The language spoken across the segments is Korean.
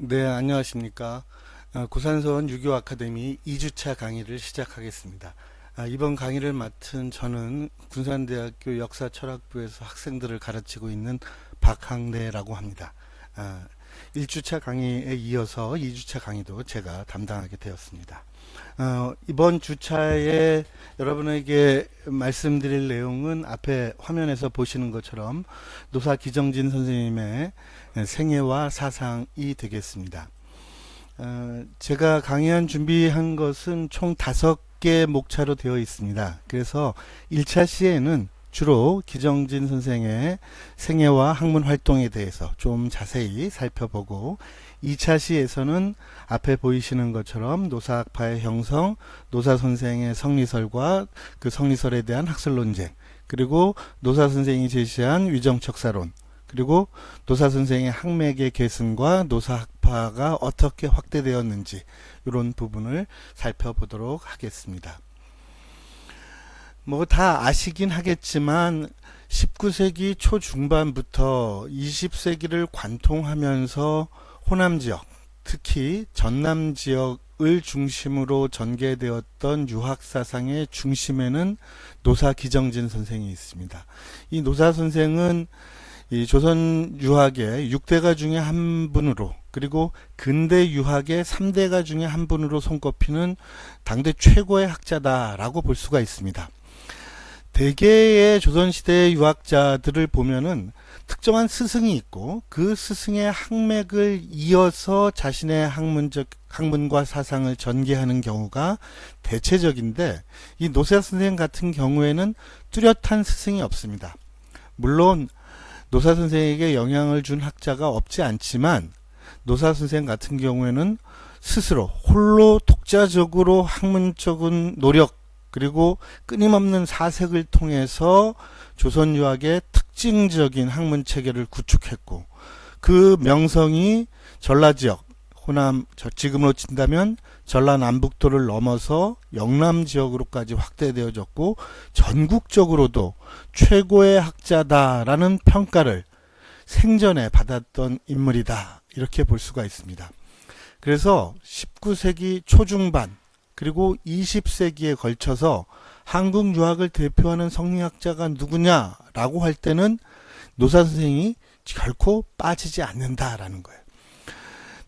네, 안녕하십니까. 고산서원 유교 아카데미 2주차 강의를 시작하겠습니다. 이번 강의를 맡은 저는 군산대학교 역사철학부에서 학생들을 가르치고 있는 박항래라고 합니다. 1주차 강의에 이어서 2주차 강의도 제가 담당하게 되었습니다. 이번 주차에 여러분에게 말씀드릴 내용은 앞에 화면에서 보시는 것처럼 노사 기정진 선생님의 생애와 사상이 되겠습니다. 제가 강의한 준비한 것은 총 5개 목차로 되어 있습니다. 그래서 1차 시에는 주로 기정진 선생의 생애와 학문 활동에 대해서 좀 자세히 살펴보고, 2차 시에서는 앞에 보이시는 것처럼 노사학파의 형성, 노사 선생의 성리설과 그 성리설에 대한 학술 논쟁, 그리고 노사 선생이 제시한 위정척사론, 그리고 노사 선생의 학맥의 계승과 노사학파가 어떻게 확대되었는지, 이런 부분을 살펴보도록 하겠습니다. 뭐 다 아시긴 하겠지만 19세기 초중반부터 20세기를 관통하면서 호남 지역, 특히 전남 지역을 중심으로 전개되었던 유학 사상의 중심에는 노사 기정진 선생이 있습니다. 이 노사 선생은 이 조선 유학의 6대가 중에 한 분으로, 그리고 근대 유학의 3대가 중에 한 분으로 손꼽히는 당대 최고의 학자다라고 볼 수가 있습니다. 대개의 조선시대 유학자들을 보면은 특정한 스승이 있고, 그 스승의 학맥을 이어서 자신의 학문과 사상을 전개하는 경우가 대체적인데, 이 노사 선생 같은 경우에는 뚜렷한 스승이 없습니다. 물론 노사 선생에게 영향을 준 학자가 없지 않지만, 노사 선생 같은 경우에는 스스로 홀로 독자적으로 학문적인 노력, 그리고 끊임없는 사색을 통해서 조선 유학의 특징적인 학문 체계를 구축했고, 그 명성이 전라지역, 호남, 지금으로 친다면 전라남북도를 넘어서 영남 지역으로까지 확대되어졌고, 전국적으로도 최고의 학자다라는 평가를 생전에 받았던 인물이다, 이렇게 볼 수가 있습니다. 그래서 19세기 초중반 그리고 20세기에 걸쳐서 한국 유학을 대표하는 성리학자가 누구냐라고 할 때는 노사 선생이 결코 빠지지 않는다라는 거예요.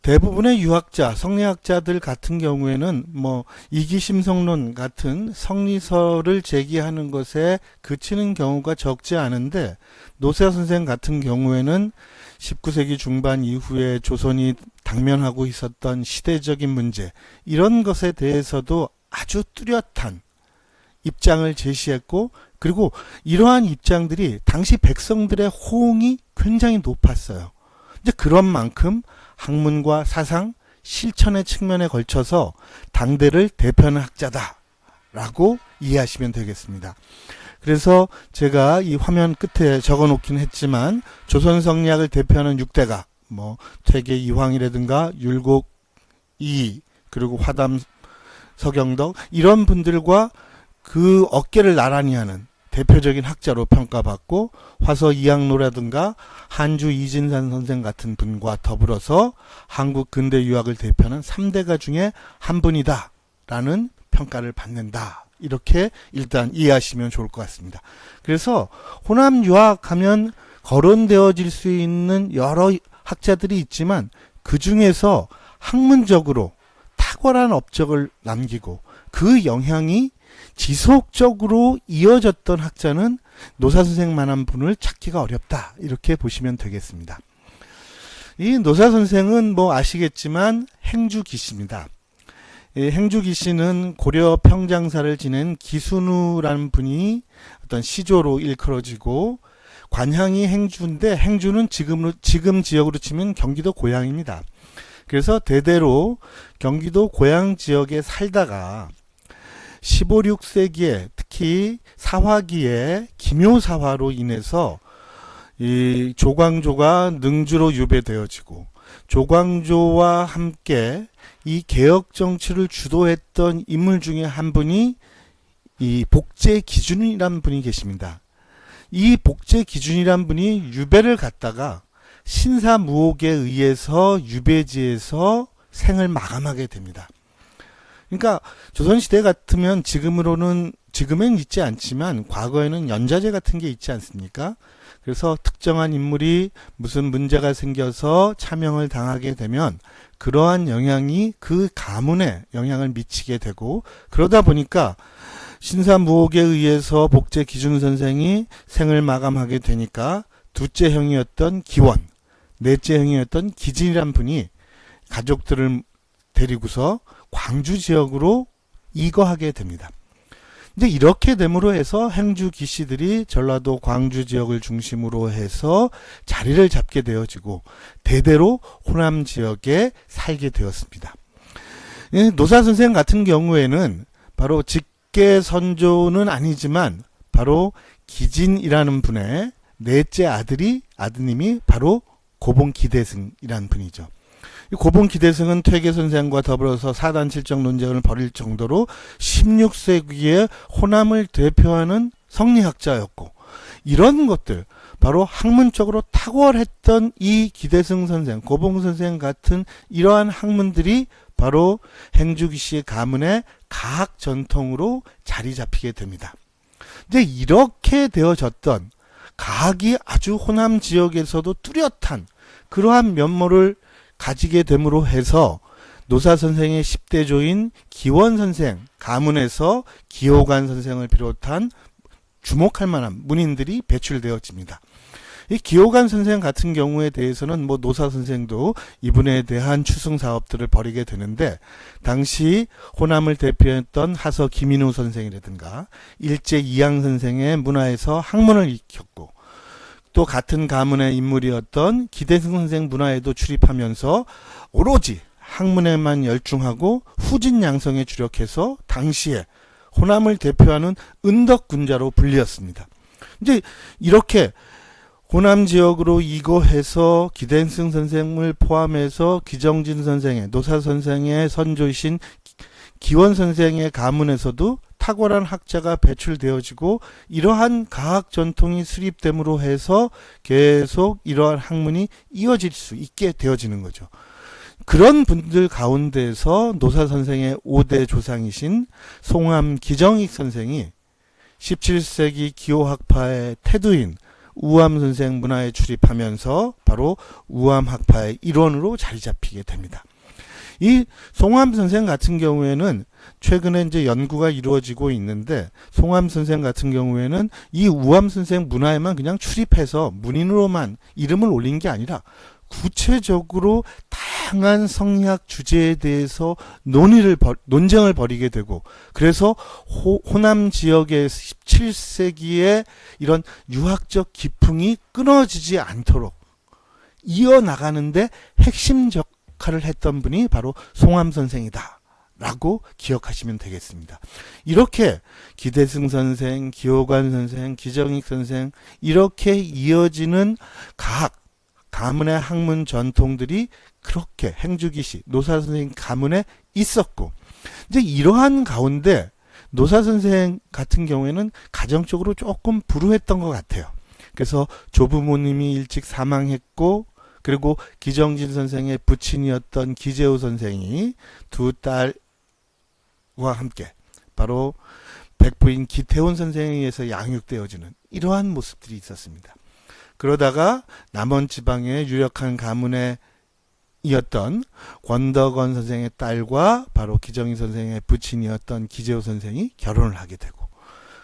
대부분의 유학자, 성리학자들 같은 경우에는 뭐 이기심성론 같은 성리설을 제기하는 것에 그치는 경우가 적지 않은데, 노사 선생 같은 경우에는 19세기 중반 이후에 조선이 당면하고 있었던 시대적인 문제, 이런 것에 대해서도 아주 뚜렷한 입장을 제시했고, 그리고 이러한 입장들이 당시 백성들의 호응이 굉장히 높았어요. 이제 그런 만큼 학문과 사상, 실천의 측면에 걸쳐서 당대를 대표하는 학자다라고 이해하시면 되겠습니다. 그래서 제가 이 화면 끝에 적어 놓긴 했지만, 조선 성리학을 대표하는 6대가 뭐 퇴계 이황이라든가 율곡 이, 그리고 화담 서경덕, 이런 분들과 그 어깨를 나란히 하는 대표적인 학자로 평가받고, 화서 이학노라든가 한주 이진산 선생 같은 분과 더불어서 한국 근대 유학을 대표하는 3대가 중에 한 분이다 라는 평가를 받는다, 이렇게 일단 이해하시면 좋을 것 같습니다. 그래서 호남 유학하면 거론되어질 수 있는 여러 학자들이 있지만, 그 중에서 학문적으로 탁월한 업적을 남기고 그 영향이 지속적으로 이어졌던 학자는 노사 선생만한 분을 찾기가 어렵다, 이렇게 보시면 되겠습니다. 이 노사 선생은 뭐 아시겠지만 행주기씨입니다. 행주기씨는 고려 평장사를 지낸 기순우라는 분이 어떤 시조로 일컬어지고, 관향이 행주인데, 행주는 지금 지역으로 치면 경기도 고양입니다. 그래서 대대로 경기도 고양 지역에 살다가 15, 16세기에 특히 사화기에 기묘사화로 인해서 이 조광조가 능주로 유배되어지고, 조광조와 함께 이 개혁 정치를 주도했던 인물 중에 한 분이 이 복제기준이라는 분이 계십니다. 이 복제기준이라는 분이 유배를 갔다가 신사무옥에 의해서 유배지에서 생을 마감하게 됩니다. 그러니까 조선시대 같으면 지금은 있지 않지만 과거에는 연좌제 같은 게 있지 않습니까? 그래서 특정한 인물이 무슨 문제가 생겨서 차명을 당하게 되면 그러한 영향이 그 가문에 영향을 미치게 되고, 그러다 보니까 신사무옥에 의해서 복제 기준 선생이 생을 마감하게 되니까 둘째 형이었던 기원, 넷째 형이었던 기진이란 분이 가족들을 데리고서 광주 지역으로 이거하게 됩니다. 근데 이렇게 됨으로 해서 행주 기씨들이 전라도 광주 지역을 중심으로 해서 자리를 잡게 되어지고 대대로 호남 지역에 살게 되었습니다. 노사 선생 같은 경우에는 바로 직계 선조는 아니지만 바로 기진이라는 분의 넷째 아드님이 바로 고봉 기대승이라는 분이죠. 고봉 기대승은 퇴계 선생과 더불어서 사단칠정 논쟁을 벌일 정도로 16세기의 호남을 대표하는 성리학자였고, 이런 것들 바로 학문적으로 탁월했던 이 기대승 선생, 고봉 선생 같은 이러한 학문들이 바로 행주기씨 가문의 가학 전통으로 자리 잡히게 됩니다. 근데 이렇게 되어졌던 가학이 아주 호남 지역에서도 뚜렷한 그러한 면모를 가지게 됨으로 해서 노사 선생의 10대조인 기원 선생 가문에서 기호관 선생을 비롯한 주목할 만한 문인들이 배출되어집니다. 이 기호관 선생 같은 경우에 대해서는 노사 선생도 이분에 대한 추승 사업들을 벌이게 되는데, 당시 호남을 대표했던 하서 김인우 선생이라든가 일제 이양 선생의 문화에서 학문을 익혔고, 또 같은 가문의 인물이었던 기대승 선생 문화에도 출입하면서 오로지 학문에만 열중하고 후진양성에 주력해서 당시에 호남을 대표하는 은덕군자로 불리었습니다. 이제 이렇게 호남 지역으로 이거해서 기대승 선생을 포함해서 기정진 선생의, 노사 선생의 선조이신 기원 선생의 가문에서도 탁월한 학자가 배출되어지고, 이러한 가학 전통이 수립됨으로 해서 계속 이러한 학문이 이어질 수 있게 되어지는 거죠. 그런 분들 가운데서 노사 선생의 5대 조상이신 송암 기정익 선생이 17세기 기호학파의 태두인 우암 선생 문화에 출입하면서 바로 우암 학파의 일원으로 자리 잡히게 됩니다. 이 송암 선생 같은 경우에는 최근에 이제 연구가 이루어지고 있는데, 송암 선생 같은 경우에는 이 우암 선생 문화에만 그냥 출입해서 문인으로만 이름을 올린 게 아니라 구체적으로 다양한 성리학 주제에 대해서 논쟁을 벌이게 되고, 그래서 호남 지역의 17세기의 이런 유학적 기풍이 끊어지지 않도록 이어나가는데 핵심 역할을 했던 분이 바로 송암 선생이다 라고 기억하시면 되겠습니다. 이렇게 기대승 선생, 기호관 선생, 기정익 선생, 이렇게 이어지는 가문의 학문 전통들이 그렇게 행주기씨, 노사 선생 가문에 있었고, 이제 이러한 가운데 노사 선생 같은 경우에는 가정적으로 조금 불우했던 것 같아요. 그래서 조부모님이 일찍 사망했고, 그리고 기정진 선생의 부친이었던 기재우 선생이 두 딸과 함께 바로 백부인 기태훈 선생에 의해서 양육되어지는 이러한 모습들이 있었습니다. 그러다가 남원 지방의 유력한 가문에 이었던 권덕원 선생의 딸과 바로 기정희 선생의 부친이었던 기재우 선생이 결혼을 하게 되고,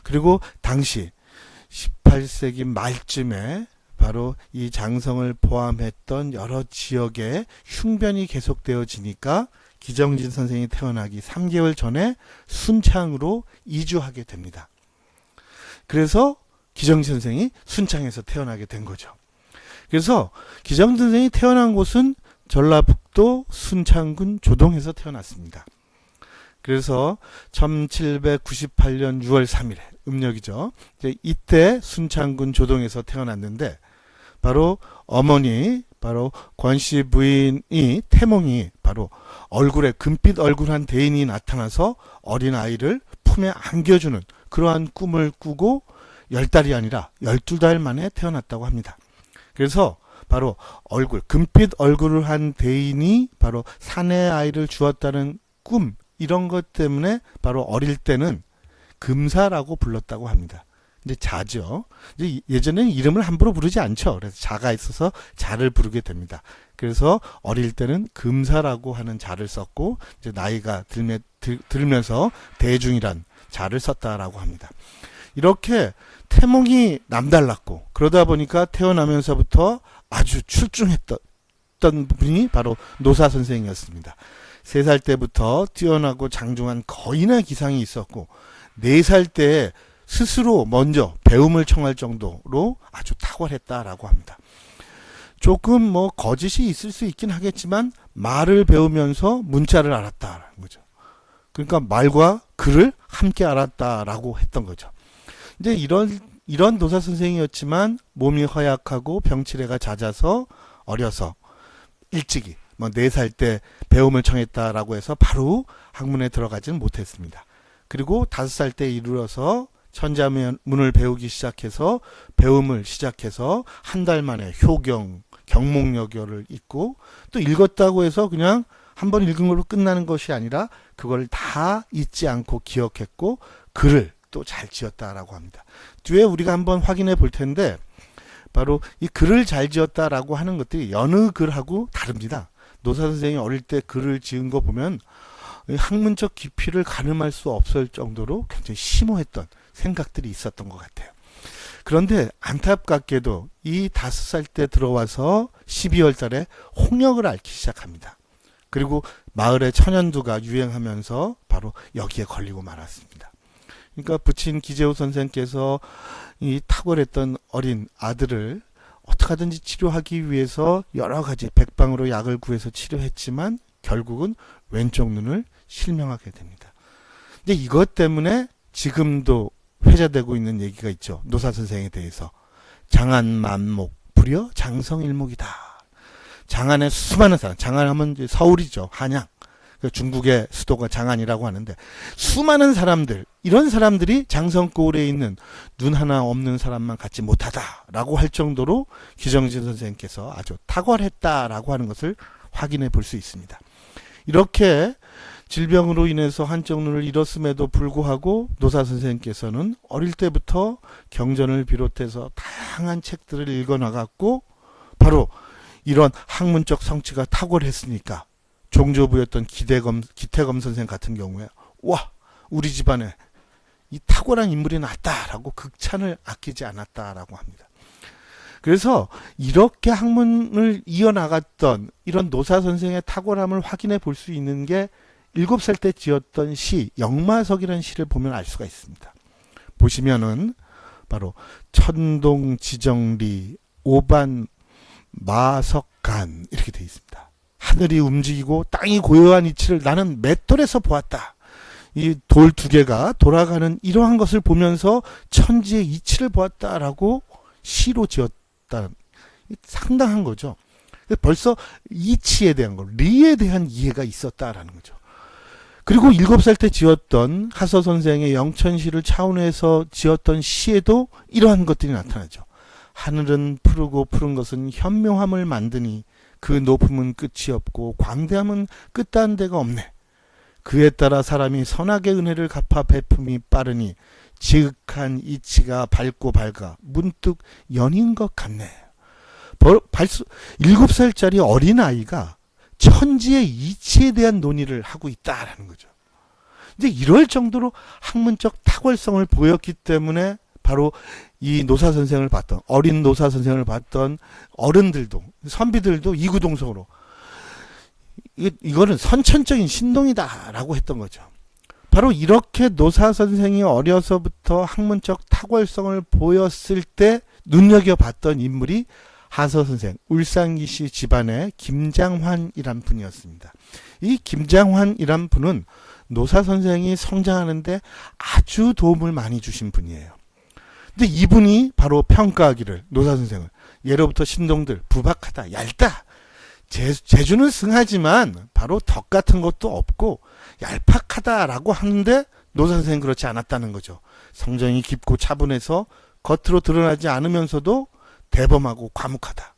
그리고 당시 18세기 말쯤에 바로 이 장성을 포함했던 여러 지역에 흉변이 계속되어지니까 기정진 선생이 태어나기 3개월 전에 순창으로 이주하게 됩니다. 그래서 기정진 선생이 순창에서 태어나게 된 거죠. 그래서 기정진 선생이 태어난 곳은 전라북도 순창군 조동에서 태어났습니다. 그래서 1798년 6월 3일에 음력이죠. 이때 순창군 조동에서 태어났는데, 바로 어머니, 바로 권씨 부인이 태몽이 바로 얼굴에 금빛 얼굴한 대인이 나타나서 어린 아이를 품에 안겨주는 그러한 꿈을 꾸고 10달이 아니라 12달 만에 태어났다고 합니다. 그래서 바로 얼굴, 금빛 얼굴을 한 대인이 바로 사내 아이를 주었다는 꿈, 이런 것 때문에 바로 어릴 때는 금사라고 불렀다고 합니다. 근데 자죠. 이제 예전에는 이름을 함부로 부르지 않죠. 그래서 자가 있어서 자를 부르게 됩니다. 그래서 어릴 때는 금사라고 하는 자를 썼고, 이제 나이가 들면서 대중이란 자를 썼다라고 합니다. 이렇게 태몽이 남달랐고, 그러다 보니까 태어나면서부터 아주 출중했던 분이 바로 노사 선생이었습니다. 3살 때부터 뛰어나고 장중한 거인의 기상이 있었고, 4살 때 스스로 먼저 배움을 청할 정도로 아주 탁월했다라고 합니다. 조금 뭐 거짓이 있을 수 있긴 하겠지만 말을 배우면서 문자를 알았다라는 거죠. 그러니까 말과 글을 함께 알았다라고 했던 거죠. 이제 이런 노사 선생이었지만 몸이 허약하고 병치레가 잦아서 어려서 일찍이 4살 때 배움을 청했다라고 해서 바로 학문에 들어가지는 못했습니다. 그리고 5살 때 이르러서 천자문을 배우기 시작해서 배움을 시작해서 한 달 만에 효경, 경목여교를 읽고, 또 읽었다고 해서 그냥 한번 읽은 걸로 끝나는 것이 아니라 그걸 다 잊지 않고 기억했고 글을 또 잘 지었다라고 합니다. 뒤에 우리가 한번 확인해 볼 텐데 바로 이 글을 잘 지었다라고 하는 것들이 여느 글하고 다릅니다. 노사 선생이 어릴 때 글을 지은 거 보면 학문적 깊이를 가늠할 수 없을 정도로 굉장히 심오했던 생각들이 있었던 것 같아요. 그런데 안타깝게도 이 5살 때 들어와서 12월 달에 홍역을 앓기 시작합니다. 그리고 마을의 천연두가 유행하면서 바로 여기에 걸리고 말았습니다. 그러니까 부친 기재호 선생께서 이 탁월했던 어린 아들을 어떻게 하든지 치료하기 위해서 여러 가지 백방으로 약을 구해서 치료했지만 결국은 왼쪽 눈을 실명하게 됩니다. 근데 이것 때문에 지금도 회자되고 있는 얘기가 있죠. 노사 선생에 대해서. 장안만목, 불여 장성일목이다. 장안에 수많은 사람, 장안하면 이제 서울이죠. 한양. 중국의 수도가 장안이라고 하는데 수많은 사람들, 이런 사람들이 장성고을에 있는 눈 하나 없는 사람만 갖지 못하다라고 할 정도로 기정진 선생님께서 아주 탁월했다라고 하는 것을 확인해 볼 수 있습니다. 이렇게 질병으로 인해서 한쪽 눈을 잃었음에도 불구하고 노사 선생님께서는 어릴 때부터 경전을 비롯해서 다양한 책들을 읽어나갔고, 바로 이런 학문적 성취가 탁월했으니까 종조부였던 기태검 선생 같은 경우에 와, 우리 집안에 이 탁월한 인물이 났다라고 극찬을 아끼지 않았다라고 합니다. 그래서 이렇게 학문을 이어나갔던 이런 노사 선생의 탁월함을 확인해 볼 수 있는 게 7살 때 지었던 시 역마석이라는 시를 보면 알 수가 있습니다. 보시면은 바로 천동지정리 오반 마석간 이렇게 되어 있습니다. 하늘이 움직이고 땅이 고요한 이치를 나는 맷돌에서 보았다. 이 돌 2개가 돌아가는 이러한 것을 보면서 천지의 이치를 보았다라고 시로 지었다는, 상당한 거죠. 벌써 이치에 대한 거, 리에 대한 이해가 있었다라는 거죠. 그리고 7살 때 지었던 하서 선생의 영천시를 차원해서 지었던 시에도 이러한 것들이 나타나죠. 하늘은 푸르고 푸른 것은 현묘함을 만드니 그 높음은 끝이 없고 광대함은 끝다는 데가 없네. 그에 따라 사람이 선악의 은혜를 갚아 베품이 빠르니 지극한 이치가 밝고 밝아 문득 연인 것 같네. 7살짜리 어린아이가 천지의 이치에 대한 논의를 하고 있다라는 거죠. 이제 이럴 정도로 학문적 탁월성을 보였기 때문에 바로 이 노사 선생을 봤던, 어린 노사 선생을 봤던 어른들도, 선비들도 이구동성으로 이거는 선천적인 신동이다라고 했던 거죠. 바로 이렇게 노사 선생이 어려서부터 학문적 탁월성을 보였을 때 눈여겨봤던 인물이 하서 선생, 울산기시 집안의 김장환이란 분이었습니다. 이 김장환이란 분은 노사 선생이 성장하는데 아주 도움을 많이 주신 분이에요. 근데 이분이 바로 평가하기를, 노사 선생을 예로부터 신동들 부박하다, 얇다, 재주는 승하지만 바로 덕 같은 것도 없고 얄팍하다라고 하는데 노사 선생은 그렇지 않았다는 거죠. 성정이 깊고 차분해서 겉으로 드러나지 않으면서도 대범하고 과묵하다.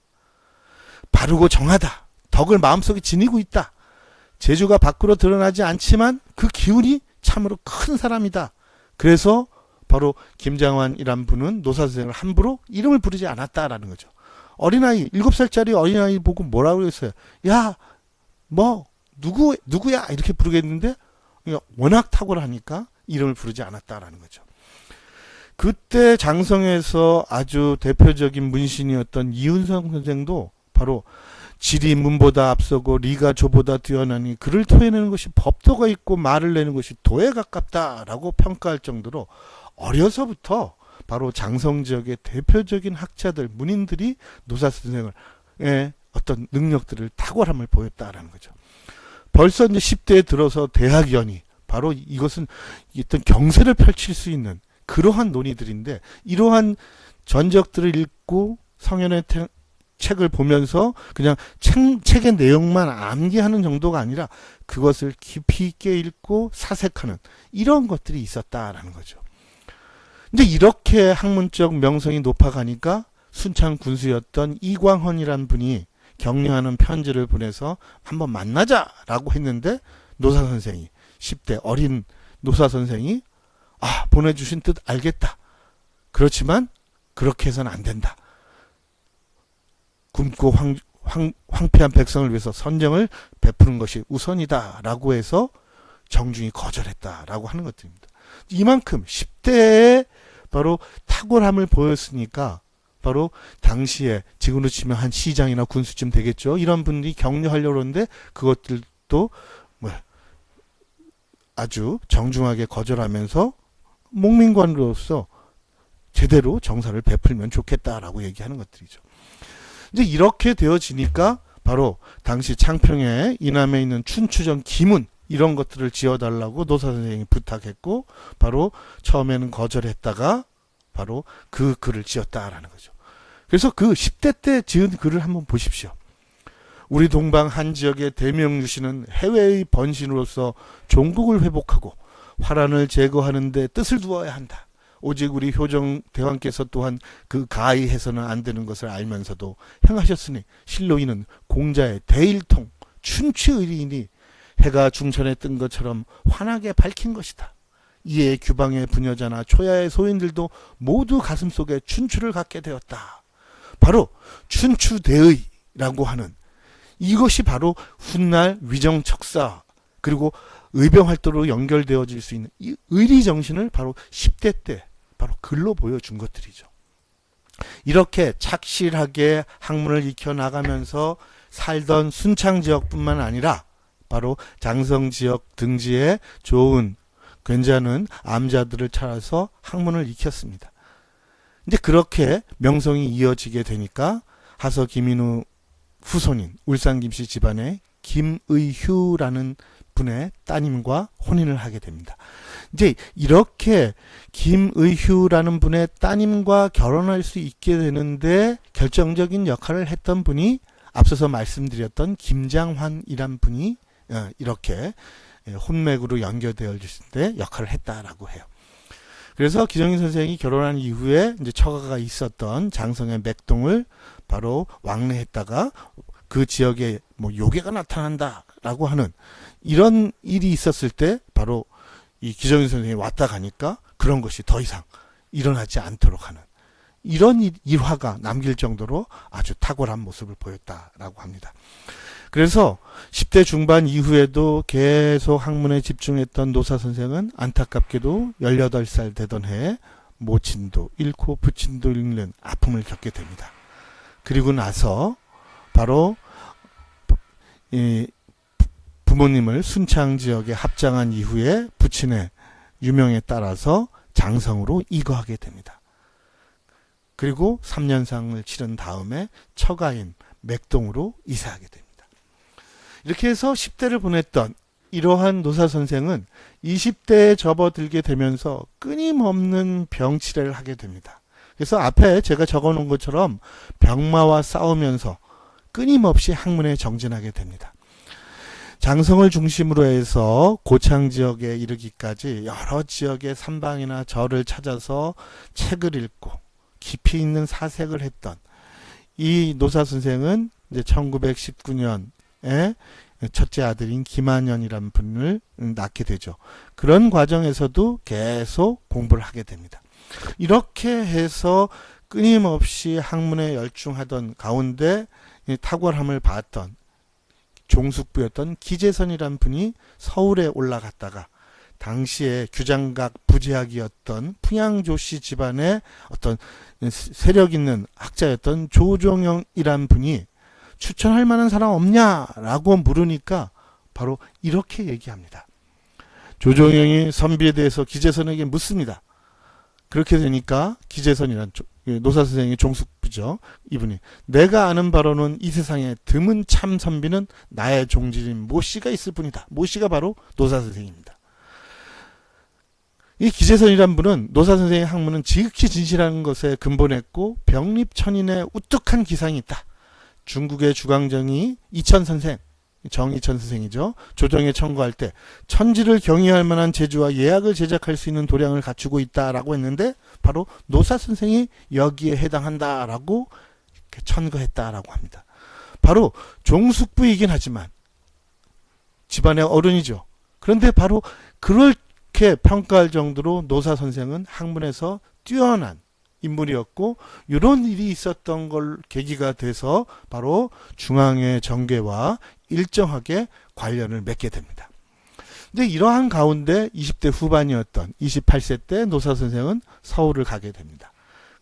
바르고 정하다. 덕을 마음속에 지니고 있다. 재주가 밖으로 드러나지 않지만 그 기운이 참으로 큰 사람이다. 그래서 바로 김장환이란 분은 노사 선생을 함부로 이름을 부르지 않았다라는 거죠. 어린아이, 7살짜리 어린아이 보고 뭐라고 했어요? 야, 뭐 누구야? 이렇게 부르겠는데 워낙 탁월하니까 이름을 부르지 않았다라는 거죠. 그때 장성에서 아주 대표적인 문신이었던 이윤성 선생도 바로 질이 문보다 앞서고 리가 조보다 뛰어나니 글을 토해내는 것이 법도가 있고 말을 내는 것이 도에 가깝다라고 평가할 정도로 어려서부터 바로 장성 지역의 대표적인 학자들, 문인들이 노사 선생의 어떤 능력들을 탁월함을 보였다라는 거죠. 벌써 이제 10대에 들어서 대학연이 바로 이것은 어떤 경세를 펼칠 수 있는 그러한 논의들인데, 이러한 전적들을 읽고 성현의 책을 보면서 그냥 책의 내용만 암기하는 정도가 아니라 그것을 깊이 있게 읽고 사색하는 이런 것들이 있었다라는 거죠. 근데 이렇게 학문적 명성이 높아가니까 순창 군수였던 이광헌이란 분이 격려하는 편지를 보내서 한번 만나자라고 했는데, 노사 선생이 10대 어린 노사 선생이 보내주신 뜻 알겠다. 그렇지만 그렇게 해서는 안 된다. 굶고 황폐한 백성을 위해서 선정을 베푸는 것이 우선이다라고 해서 정중히 거절했다라고 하는 것들입니다. 이만큼 10대에 바로 탁월함을 보였으니까 바로 당시에 지금으로 치면 한 시장이나 군수쯤 되겠죠. 이런 분들이 격려하려고 하는데 그것들도 아주 정중하게 거절하면서 목민관으로서 제대로 정사를 베풀면 좋겠다라고 얘기하는 것들이죠. 이제 이렇게 되어지니까 바로 당시 창평에 이남에 있는 춘추전 기문 이런 것들을 지어달라고 노사 선생님이 부탁했고, 바로 처음에는 거절했다가 바로 그 글을 지었다라는 거죠. 그래서 그 10대 때 지은 글을 한번 보십시오. 우리 동방 한 지역의 대명유신은 해외의 번신으로서 종국을 회복하고 화란을 제거하는 데 뜻을 두어야 한다. 오직 우리 효정 대왕께서 또한 그 가히해서는 안 되는 것을 알면서도 행하셨으니 실로 이는 공자의 대일통 춘추의리이니 해가 중천에 뜬 것처럼 환하게 밝힌 것이다. 이에 규방의 부녀자나 초야의 소인들도 모두 가슴속에 춘추를 갖게 되었다. 바로 춘추대의라고 하는 이것이 바로 훗날 위정척사 그리고 의병활도로 연결되어질 수 있는 이 의리정신을 바로 10대 때 바로 글로 보여준 것들이죠. 이렇게 착실하게 학문을 익혀나가면서 살던 순창 지역뿐만 아니라 바로 장성 지역 등지에 좋은 괜찮은 암자들을 찾아서 학문을 익혔습니다. 이제 그렇게 명성이 이어지게 되니까 하서 김인우 후손인 울산 김씨 집안의 김의휴라는 분의 따님과 혼인을 하게 됩니다. 이제 이렇게 김의휴라는 분의 따님과 결혼할 수 있게 되는데 결정적인 역할을 했던 분이 앞서서 말씀드렸던 김장환이란 분이 이렇게 혼맥으로 연결되어 있을 때 역할을 했다라고 해요. 그래서 기정인 선생이 결혼한 이후에 이제 처가가 있었던 장성의 맥동을 바로 왕래했다가 그 지역에 뭐 요괴가 나타난다라고 하는 이런 일이 있었을 때 바로 이 기정인 선생이 왔다 가니까 그런 것이 더 이상 일어나지 않도록 하는 이런 일화가 남길 정도로 아주 탁월한 모습을 보였다라고 합니다. 그래서 10대 중반 이후에도 계속 학문에 집중했던 노사 선생은 안타깝게도 18살 되던 해에 모친도 잃고 부친도 잃는 아픔을 겪게 됩니다. 그리고 나서 바로 이 부모님을 순창 지역에 합장한 이후에 부친의 유명에 따라서 장성으로 이거하게 됩니다. 그리고 3년상을 치른 다음에 처가인 맥동으로 이사하게 됩니다. 이렇게 해서 10대를 보냈던 이러한 노사 선생은 20대에 접어들게 되면서 끊임없는 병치레를 하게 됩니다. 그래서 앞에 제가 적어놓은 것처럼 병마와 싸우면서 끊임없이 학문에 정진하게 됩니다. 장성을 중심으로 해서 고창 지역에 이르기까지 여러 지역의 삼방이나 절을 찾아서 책을 읽고 깊이 있는 사색을 했던 이 노사 선생은 이제 1919년에 첫째 아들인 김한현이라는 분을 낳게 되죠. 그런 과정에서도 계속 공부를 하게 됩니다. 이렇게 해서 끊임없이 학문에 열중하던 가운데 탁월함을 봤던 종숙부였던 기재선이라는 분이 서울에 올라갔다가 당시에 규장각 부제학이었던 풍양조씨 집안의 어떤 세력 있는 학자였던 조종영이란 분이 추천할 만한 사람 없냐라고 물으니까 바로 이렇게 얘기합니다. 조종영이 선비에 대해서 기재선에게 묻습니다. 그렇게 되니까 기재선이란 노사선생의 종숙부죠. 이분이 내가 아는 바로는 이 세상에 드문 참 선비는 나의 종질인 모씨가 있을 뿐이다. 모씨가 바로 노사선생입니다. 이 기재선이란 분은 노사선생의 학문은 지극히 진실한 것에 근본했고 병립천인의 우뚝한 기상이 있다. 중국의 주광정이 이천선생, 정이천 선생이죠. 조정에 청구할 때 천지를 경이할 만한 재주와 예학을 제작할 수 있는 도량을 갖추고 있다라고 했는데 바로 노사선생이 여기에 해당한다라고 천거했다라고 합니다. 바로 종숙부이긴 하지만 집안의 어른이죠. 그런데 바로 그렇게 평가할 정도로 노사선생은 학문에서 뛰어난 인물이었고 이런 일이 있었던 걸 계기가 돼서 바로 중앙의 정계와 일정하게 관련을 맺게 됩니다. 근데 이러한 가운데 20대 후반이었던 28세 때 노사선생은 서울을 가게 됩니다.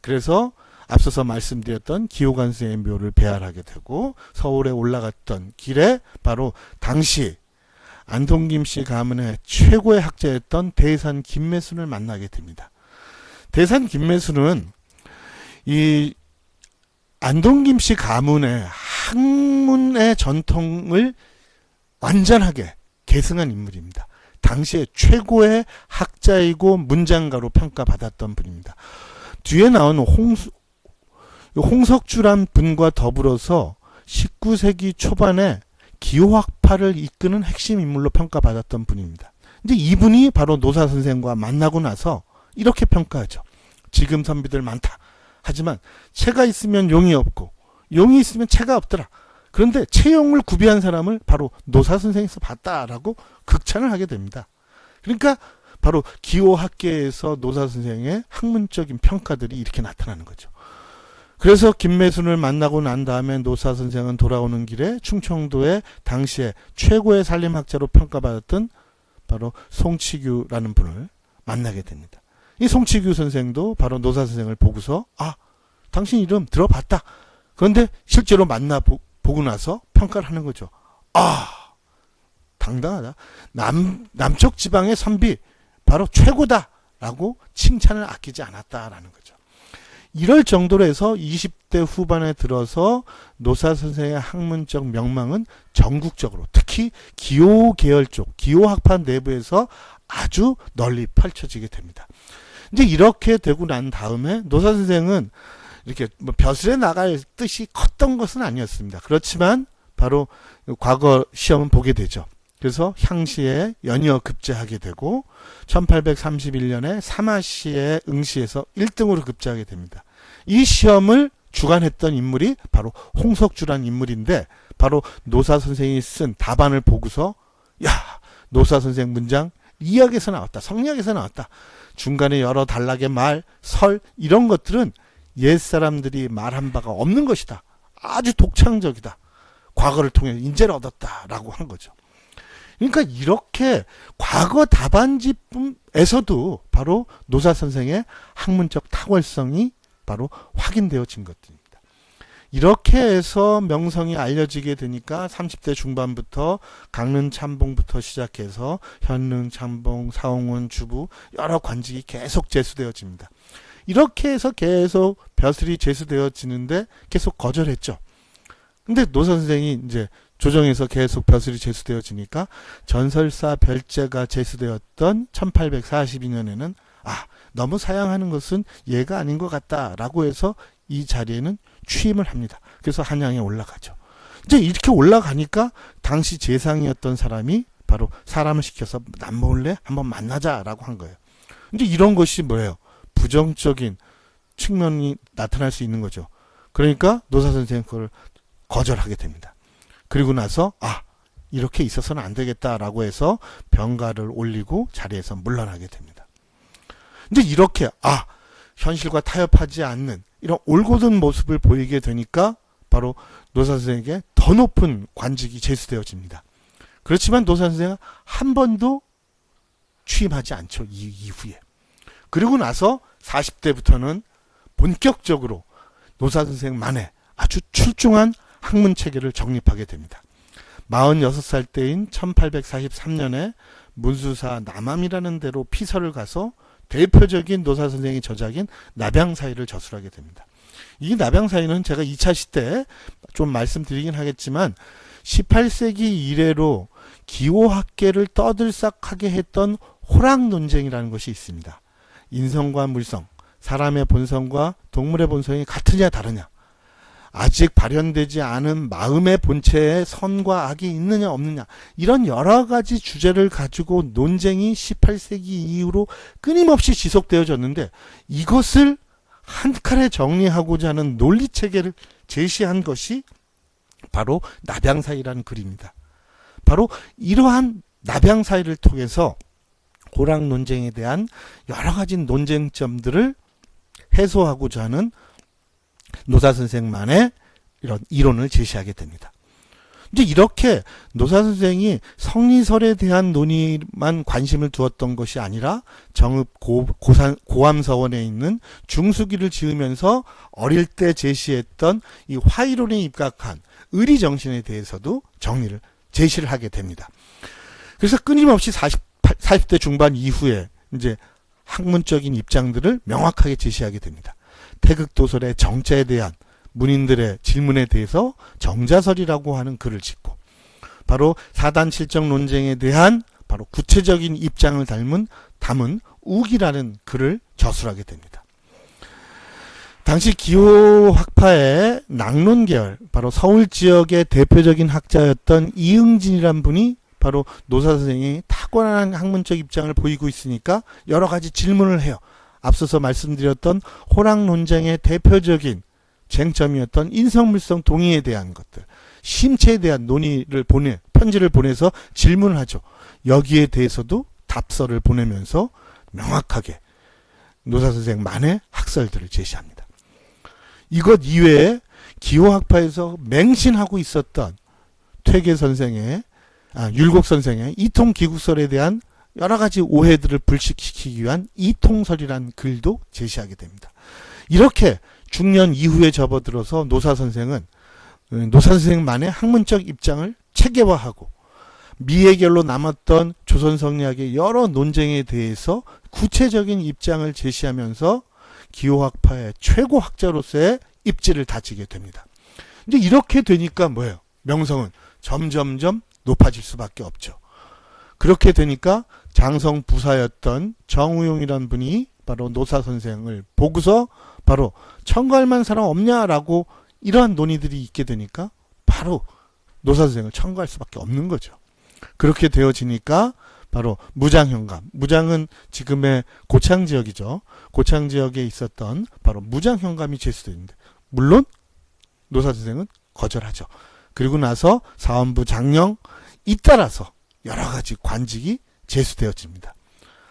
그래서 앞서서 말씀드렸던 기호관 선생의 묘를 배할하게 되고 서울에 올라갔던 길에 바로 당시 안동김씨 가문의 최고의 학자였던 대산 김매순을 만나게 됩니다. 대산 김매순은 이 안동김씨 가문의 학문의 전통을 완전하게 계승한 인물입니다. 당시에 최고의 학자이고 문장가로 평가받았던 분입니다. 뒤에 나온 홍석주란 분과 더불어서 19세기 초반에 기호학파를 이끄는 핵심 인물로 평가받았던 분입니다. 근데 이분이 바로 노사선생과 만나고 나서 이렇게 평가하죠. 지금 선비들 많다. 하지만 채가 있으면 용이 없고 용이 있으면 채가 없더라. 그런데 채용을 구비한 사람을 바로 노사선생에서 봤다라고 극찬을 하게 됩니다. 그러니까 바로 기호학계에서 노사선생의 학문적인 평가들이 이렇게 나타나는 거죠. 그래서 김매순을 만나고 난 다음에 노사선생은 돌아오는 길에 충청도의 당시에 최고의 산림학자로 평가받았던 바로 송치규라는 분을 만나게 됩니다. 이 송치규 선생도 바로 노사선생을 보고서 당신 이름 들어봤다. 그런데 실제로 보고 나서 평가를 하는 거죠. 당당하다. 남쪽 지방의 선비 바로 최고다라고 칭찬을 아끼지 않았다라는 거죠. 이럴 정도로 해서 20대 후반에 들어서 노사선생의 학문적 명망은 전국적으로 특히 기호 계열 쪽, 기호학파 내부에서 아주 널리 펼쳐지게 됩니다. 이제 이렇게 되고 난 다음에 노사선생은 이렇게 벼슬에 나갈 뜻이 컸던 것은 아니었습니다. 그렇지만 바로 과거 시험은 보게 되죠. 그래서 향시에 연이어 급제하게 되고 1831년에 사마시에 응시에서 1등으로 급제하게 됩니다. 이 시험을 주관했던 인물이 바로 홍석주란 인물인데 바로 노사선생이 쓴 답안을 보고서 노사선생 문장 이학에서 나왔다. 성리학에서 나왔다. 중간에 여러 단락의 말, 설 이런 것들은 옛사람들이 말한 바가 없는 것이다. 아주 독창적이다. 과거를 통해 인재를 얻었다라고 한 거죠. 그러니까 이렇게 과거 답안집에서도 바로 노사선생의 학문적 탁월성이 바로 확인되어진 것들입니다. 이렇게 해서 명성이 알려지게 되니까 30대 중반부터 강릉참봉부터 시작해서 현릉, 참봉, 사홍원, 주부 여러 관직이 계속 제수되어집니다. 이렇게 해서 계속 벼슬이 제수되어지는데 계속 거절했죠. 근데 노선생이 이제 조정에서 계속 벼슬이 제수되어지니까 전설사 별제가 제수되었던 1842년에는 너무 사양하는 것은 예가 아닌 것 같다라고 해서 이 자리에는 취임을 합니다. 그래서 한양에 올라가죠. 이제 이렇게 올라가니까 당시 재상이었던 사람이 바로 사람을 시켜서 남몰래 한번 만나자라고 한 거예요. 이제 이런 것이 뭐예요? 부정적인 측면이 나타날 수 있는 거죠. 그러니까 노사선생은 그걸 거절하게 됩니다. 그리고 나서 이렇게 있어서는 안 되겠다라고 해서 병가를 올리고 자리에서 물러나게 됩니다. 이제 이렇게 현실과 타협하지 않는 이런 올곧은 모습을 보이게 되니까 바로 노사 선생에게 더 높은 관직이 제수되어집니다. 그렇지만 노사 선생은 한 번도 취임하지 않죠. 이 이후에. 그리고 나서 40대부터는 본격적으로 노사 선생만의 아주 출중한 학문 체계를 정립하게 됩니다. 46살 때인 1843년에 문수사 남암이라는 데로 피서를 가서 대표적인 노사 선생의 저작인 나병사의를 저술하게 됩니다. 이 나병사의는 제가 2차 시대 좀 말씀드리긴 하겠지만 18세기 이래로 기호학계를 떠들썩하게 했던 호락 논쟁이라는 것이 있습니다. 인성과 물성, 사람의 본성과 동물의 본성이 같으냐 다르냐, 아직 발현되지 않은 마음의 본체에 선과 악이 있느냐 없느냐, 이런 여러 가지 주제를 가지고 논쟁이 18세기 이후로 끊임없이 지속되어졌는데, 이것을 한 칼에 정리하고자 하는 논리체계를 제시한 것이 바로 나병사의라는 글입니다. 바로 이러한 나병사의를 통해서 호락 논쟁에 대한 여러 가지 논쟁점들을 해소하고자 하는 노사 선생만의 이런 이론을 제시하게 됩니다. 이제 이렇게 노사 선생이 성리설에 대한 논의만 관심을 두었던 것이 아니라 정읍 고암서원에 있는 중수기를 지으면서 어릴 때 제시했던 이 화이론에 입각한 의리정신에 대해서도 제시를 하게 됩니다. 그래서 끊임없이 40대 중반 이후에 이제 학문적인 입장들을 명확하게 제시하게 됩니다. 태극도설의 정자에 대한 문인들의 질문에 대해서 정자설이라고 하는 글을 짓고, 바로 사단칠정 논쟁에 대한 바로 구체적인 입장을 담은 우기라는 글을 저술하게 됩니다. 당시 기호학파의 낙론계열, 바로 서울 지역의 대표적인 학자였던 이응진이란 분이 바로 노사 선생이 탁월한 학문적 입장을 보이고 있으니까 여러 가지 질문을 해요. 앞서서 말씀드렸던 호락 논쟁의 대표적인 쟁점이었던 인성물성 동의에 대한 것들, 심체에 대한 편지를 보내서 질문을 하죠. 여기에 대해서도 답서를 보내면서 명확하게 노사 선생만의 학설들을 제시합니다. 이것 이외에 기호학파에서 맹신하고 있었던 율곡 선생의 이통기국설에 대한 여러 가지 오해들을 불식시키기 위한 이통설이라는 글도 제시하게 됩니다. 이렇게 중년 이후에 접어들어서 노사 선생만의 학문적 입장을 체계화하고 미해결로 남았던 조선성리학의 여러 논쟁에 대해서 구체적인 입장을 제시하면서 기호학파의 최고 학자로서의 입지를 다지게 됩니다. 이제 이렇게 되니까 뭐예요? 명성은 점점점 높아질 수밖에 없죠. 그렇게 되니까 장성 부사였던 정우용이라는 분이 바로 노사 선생을 보고서 바로 청구할 만한 사람 없냐라고 이러한 논의들이 있게 되니까 바로 노사 선생을 청구할 수밖에 없는 거죠. 그렇게 되어지니까 바로 무장현감, 무장은 지금의 고창 지역이죠. 고창 지역에 있었던 바로 무장현감이 제시되는데, 물론 노사 선생은 거절하죠. 그리고 나서 사원부 장령 잇따라서 여러 가지 관직이 제수되어집니다.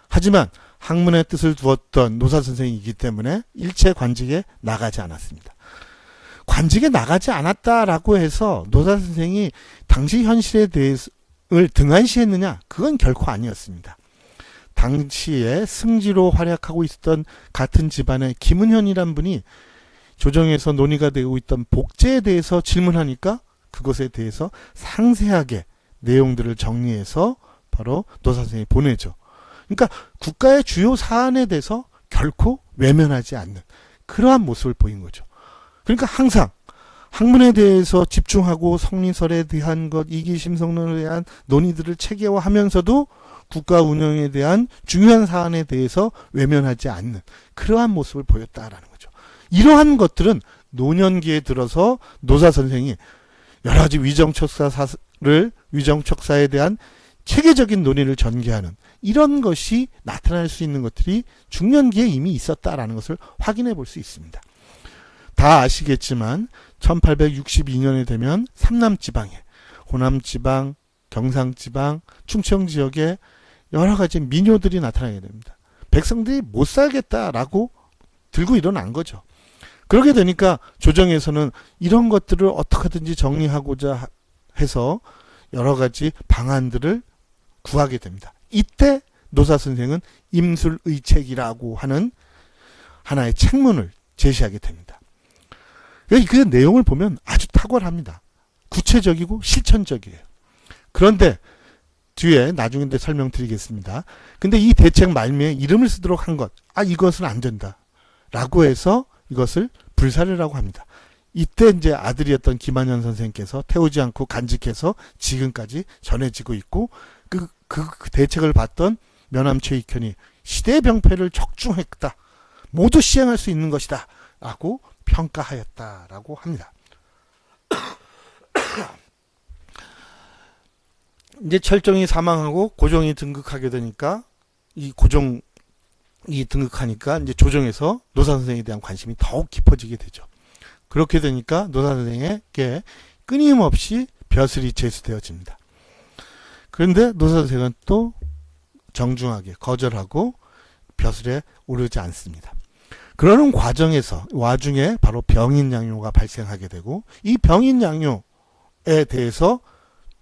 하지만 학문의 뜻을 두었던 노사 선생이기 때문에 일체 관직에 나가지 않았습니다. 관직에 나가지 않았다라고 해서 노사 선생이 당시 현실에 대해서를 등한시했느냐? 그건 결코 아니었습니다. 당시에 승지로 활약하고 있었던 같은 집안의 김은현이란 분이 조정에서 논의가 되고 있던 복제에 대해서 질문하니까 그것에 대해서 상세하게 내용들을 정리해서 바로 노사 선생이 보내죠. 그러니까 국가의 주요 사안에 대해서 결코 외면하지 않는 그러한 모습을 보인 거죠. 그러니까 항상 학문에 대해서 집중하고 성리설에 대한 것, 이기심성론에 대한 논의들을 체계화하면서도 국가 운영에 대한 중요한 사안에 대해서 외면하지 않는 그러한 모습을 보였다라는 거죠. 이러한 것들은 노년기에 들어서 노사 선생이 여러 가지 위정척사에 대한 체계적인 논의를 전개하는 이런 것이 나타날 수 있는 것들이 중년기에 이미 있었다라는 것을 확인해 볼 수 있습니다. 다 아시겠지만 1862년에 되면 삼남지방에 호남지방, 경상지방, 충청지역에 여러 가지 민요들이 나타나게 됩니다. 백성들이 못 살겠다라고 들고 일어난 거죠. 그렇게 되니까 조정에서는 이런 것들을 어떻게든지 정리하고자 해서 여러 가지 방안들을 구하게 됩니다. 이때 노사 선생은 임술의책이라고 하는 하나의 책문을 제시하게 됩니다. 그 내용을 보면 아주 탁월합니다. 구체적이고 실천적이에요. 그런데 뒤에 나중에 설명드리겠습니다. 근데 이 대책 말미에 이름을 쓰도록 한 것, 이것은 안 된다 라고 해서 이것을 불사례라고 합니다. 이때 이제 아들이었던 김한현 선생께서 태우지 않고 간직해서 지금까지 전해지고 있고, 그 대책을 봤던 면함 최익현이 시대의 병폐를 적중했다, 모두 시행할 수 있는 것이다 라고 평가하였다라고 합니다. 이제 철종이 사망하고 고종이 등극하게 되니까, 이 고종이 등극하니까 이제 조정에서 노사 선생에 대한 관심이 더욱 깊어지게 되죠. 그렇게 되니까 노사 선생에게 끊임없이 벼슬이 제수되어집니다. 그런데 노사 선생은 또 정중하게 거절하고 벼슬에 오르지 않습니다. 그러는 와중에 바로 병인양요가 발생하게 되고, 이 병인양요에 대해서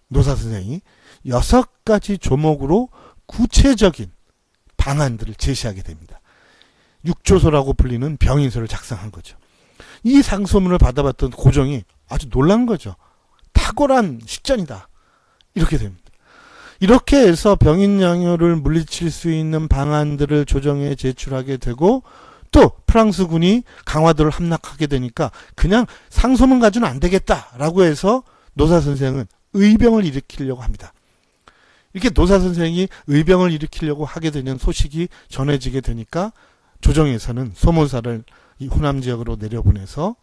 노사 선생이 6가지 조목으로 구체적인 방안들을 제시하게 됩니다. 육조서라고 불리는 병인서를 작성한 거죠. 이 상소문을 받아봤던 고종이 아주 놀란 거죠. 탁월한 식전이다, 이렇게 됩니다. 이렇게 해서 병인양요를 물리칠 수 있는 방안들을 조정에 제출하게 되고, 또 프랑스군이 강화도를 함락하게 되니까 그냥 상소문 가지고는 안 되겠다라고 해서 노사 선생은 의병을 일으키려고 합니다. 이렇게 노사 선생이 의병을 일으키려고 하게 되는 소식이 전해지게 되니까 조정에서는 소모사를 이 호남 지역으로 내려보내서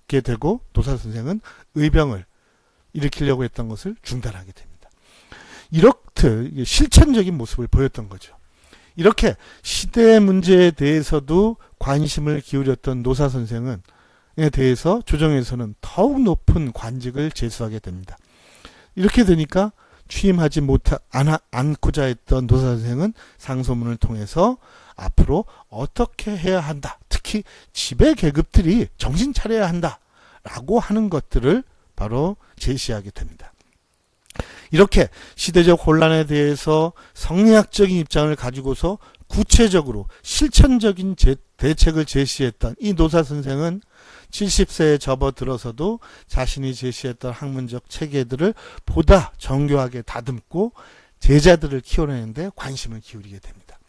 게 되고, 노사 선생은 의병을 일으키려고 했던 것을 중단하게 됩니다. 이렇게 실천적인 모습을 보였던 거죠. 이렇게 시대 문제에 대해서도 관심을 기울였던 노사 선생에 대해서 조정에서는 더욱 높은 관직을 제수하게 됩니다. 이렇게 되니까 취임하지 않고자 했던 노사 선생은 상소문을 통해서 앞으로 어떻게 해야 한다, 특히 지배 계급들이 정신 차려야 한다 라고 하는 것들을 바로 제시하게 됩니다. 이렇게 시대적 혼란에 대해서 성리학적인 입장을 가지고서 구체적으로 실천적인 대책을 제시했던 이 노사 선생은 70세에 접어들어서도 자신이 제시했던 학문적 체계들을 보다 정교하게 다듬고 제자들을 키워내는데 관심을 기울이게 됩니다.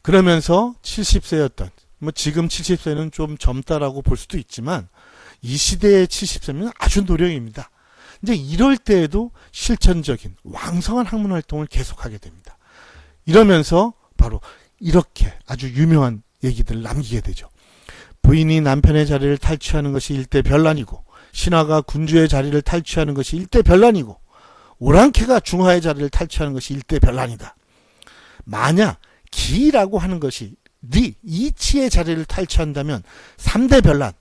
그러면서 70세였던, 지금 70세는 좀 젊다라고 볼 수도 있지만 이 시대의 70세면 아주 노령입니다. 이제 이럴 때에도 실천적인 왕성한 학문 활동을 계속하게 됩니다. 이러면서 바로 이렇게 아주 유명한 얘기들을 남기게 되죠. 부인이 남편의 자리를 탈취하는 것이 일대 별난이고, 신하가 군주의 자리를 탈취하는 것이 일대 별난이고, 오랑캐가 중하의 자리를 탈취하는 것이 일대 별난이다. 만약 기라고 하는 것이 이치의 자리를 탈취한다면 3대 별난,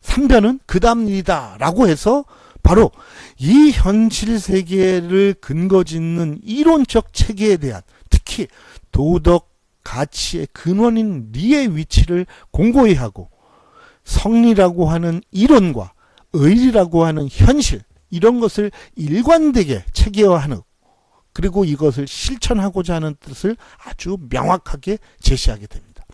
3변은 그 다음 일이다 라고 해서 바로 이 현실 세계를 근거짓는 이론적 체계에 대한, 특히 도덕 가치의 근원인 리의 위치를 공고히 하고, 성리라고 하는 이론과 의리라고 하는 현실, 이런 것을 일관되게 체계화하는, 그리고 이것을 실천하고자 하는 뜻을 아주 명확하게 제시하게 됩니다.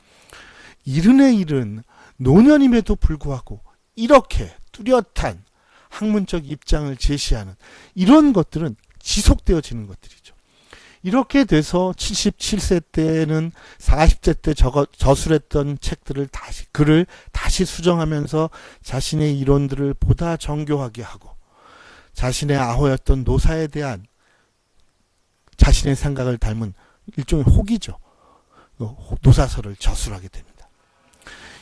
이른에 이른 노년임에도 불구하고 이렇게 뚜렷한 학문적 입장을 제시하는 이런 것들은 지속되어지는 것들이죠. 이렇게 돼서 77세 때는 40세 때 저술했던 글을 다시 수정하면서 자신의 이론들을 보다 정교하게 하고, 자신의 아호였던 노사에 대한 자신의 생각을 닮은 일종의 혹이죠. 노사서를 저술하게 됩니다.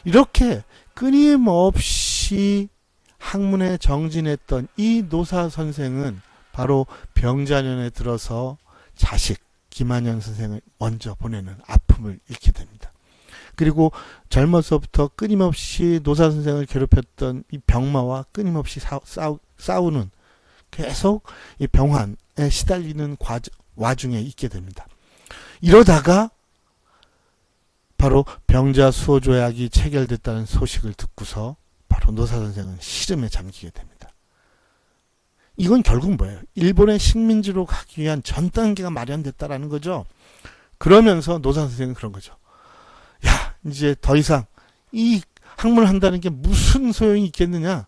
이렇게 끊임없이 학문에 정진했던 이 노사 선생은 바로 병자년에 들어서 자식 김한현 선생을 먼저 보내는 아픔을 잃게 됩니다. 그리고 젊어서부터 끊임없이 노사 선생을 괴롭혔던 이 병마와 끊임없이 싸우는 계속 이 병환에 시달리는 와중에 있게 됩니다. 이러다가 바로 병자 수호 조약이 체결됐다는 소식을 듣고서 바로 노사 선생은 시름에 잠기게 됩니다. 이건 결국 뭐예요? 일본의 식민지로 가기 위한 전 단계가 마련됐다라는 거죠. 그러면서 노사 선생은 그런 거죠. 야, 이제 더 이상 이 학문을 한다는 게 무슨 소용이 있겠느냐?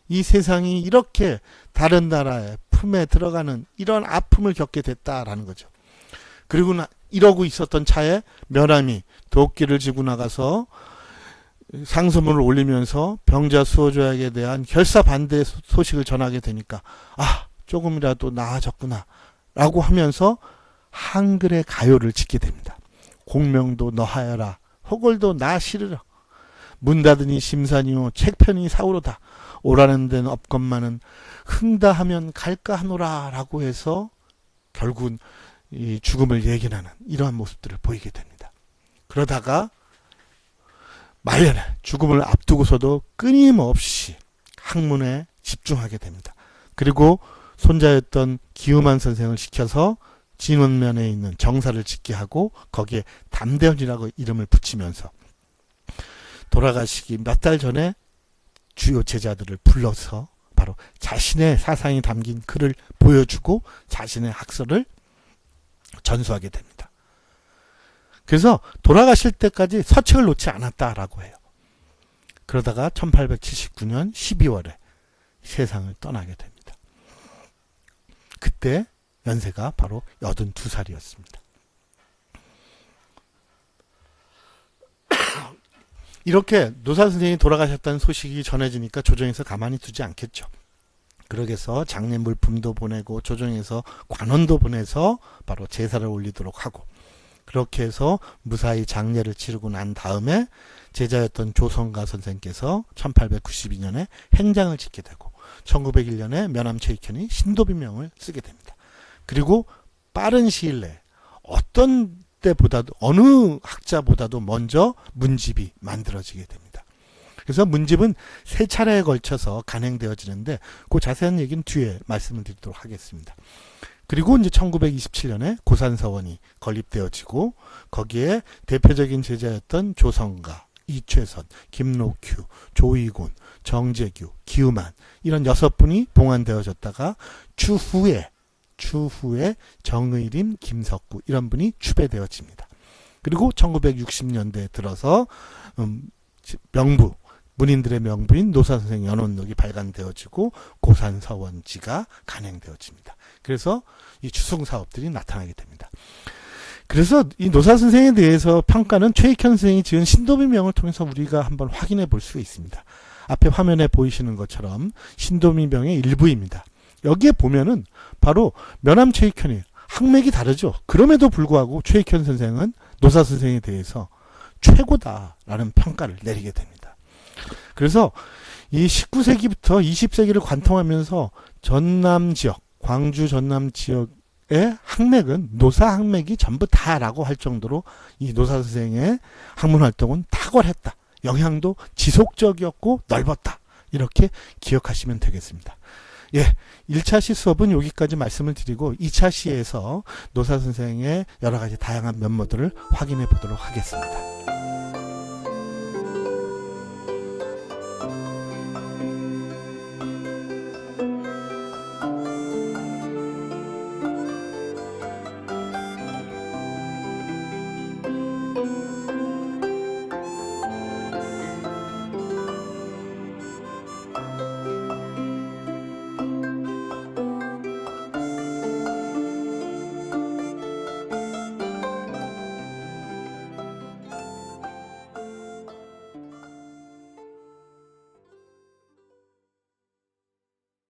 이 세상이 이렇게 다른 나라의 품에 들어가는 이런 아픔을 겪게 됐다라는 거죠. 그리고 이러고 있었던 차에 면함이 도끼를 지고 나가서 상소문을 올리면서 병자 수호 조약에 대한 결사 반대 소식을 전하게 되니까 조금이라도 나아졌구나 라고 하면서 한글의 가요를 짓게 됩니다. 공명도 너하여라 호골도 나 실으라 문 닫으니 심산이요 책편이 사오로다 오라는 데는 없건만은 흥다 하면 갈까 하노라 라고 해서 결국은 이 죽음을 예견하는 이러한 모습들을 보이게 됩니다. 그러다가 말년에 죽음을 앞두고서도 끊임없이 학문에 집중하게 됩니다. 그리고 손자였던 기우만 선생을 시켜서 진원면에 있는 정사를 짓게 하고 거기에 담대원이라고 이름을 붙이면서 돌아가시기 몇 달 전에 주요 제자들을 불러서 바로 자신의 사상이 담긴 글을 보여주고 자신의 학설을 전수하게 됩니다. 그래서 돌아가실 때까지 서책을 놓지 않았다라고 해요. 그러다가 1879년 12월에 세상을 떠나게 됩니다. 그때 연세가 바로 82살이었습니다. 이렇게 노사 선생이 돌아가셨다는 소식이 전해지니까 조정에서 가만히 두지 않겠죠. 그러게서 장례 물품도 보내고 조정에서 관원도 보내서 바로 제사를 올리도록 하고 그렇게 해서 무사히 장례를 치르고 난 다음에 제자였던 조성가 선생께서 1892년에 행장을 짓게 되고 1901년에 면함 최익현이 신도비명을 쓰게 됩니다. 그리고 빠른 시일 내에 어떤 때보다도 어느 학자보다도 먼저 문집이 만들어지게 됩니다. 그래서 문집은 세 차례에 걸쳐서 간행되어지는데 그 자세한 얘기는 뒤에 말씀을 드리도록 하겠습니다. 그리고 이제 1927년에 고산서원이 건립되어지고 거기에 대표적인 제자였던 조성가, 이최선, 김록규, 조이곤, 정재규, 기우만 이런 6분이 봉안되어졌다가 추후에 정의림, 김석구 이런 분이 추배되어집니다. 그리고 1960년대에 들어서 명부 문인들의 명부인 노사선생 연원록이 발간되어지고 고산서원지가 간행되어집니다. 그래서 이 추승 사업들이 나타나게 됩니다. 그래서 이 노사선생에 대해서 평가는 최익현 선생이 지은 신도비명을 통해서 우리가 한번 확인해 볼 수가 있습니다. 앞에 화면에 보이시는 것처럼 신도비명의 일부입니다. 여기에 보면은 바로 면함 최익현이 학맥이 다르죠. 그럼에도 불구하고 최익현 선생은 노사 선생에 대해서 최고다라는 평가를 내리게 됩니다. 그래서 이 19세기부터 20세기를 관통하면서 전남 지역, 광주 전남 지역의 학맥은 노사 학맥이 전부 다라고 할 정도로 이 노사 선생의 학문 활동은 탁월했다. 영향도 지속적이었고 넓었다. 이렇게 기억하시면 되겠습니다. 1차 시 수업은 여기까지 말씀을 드리고 2차 시에서 노사 선생의 여러 가지 다양한 면모들을 확인해 보도록 하겠습니다.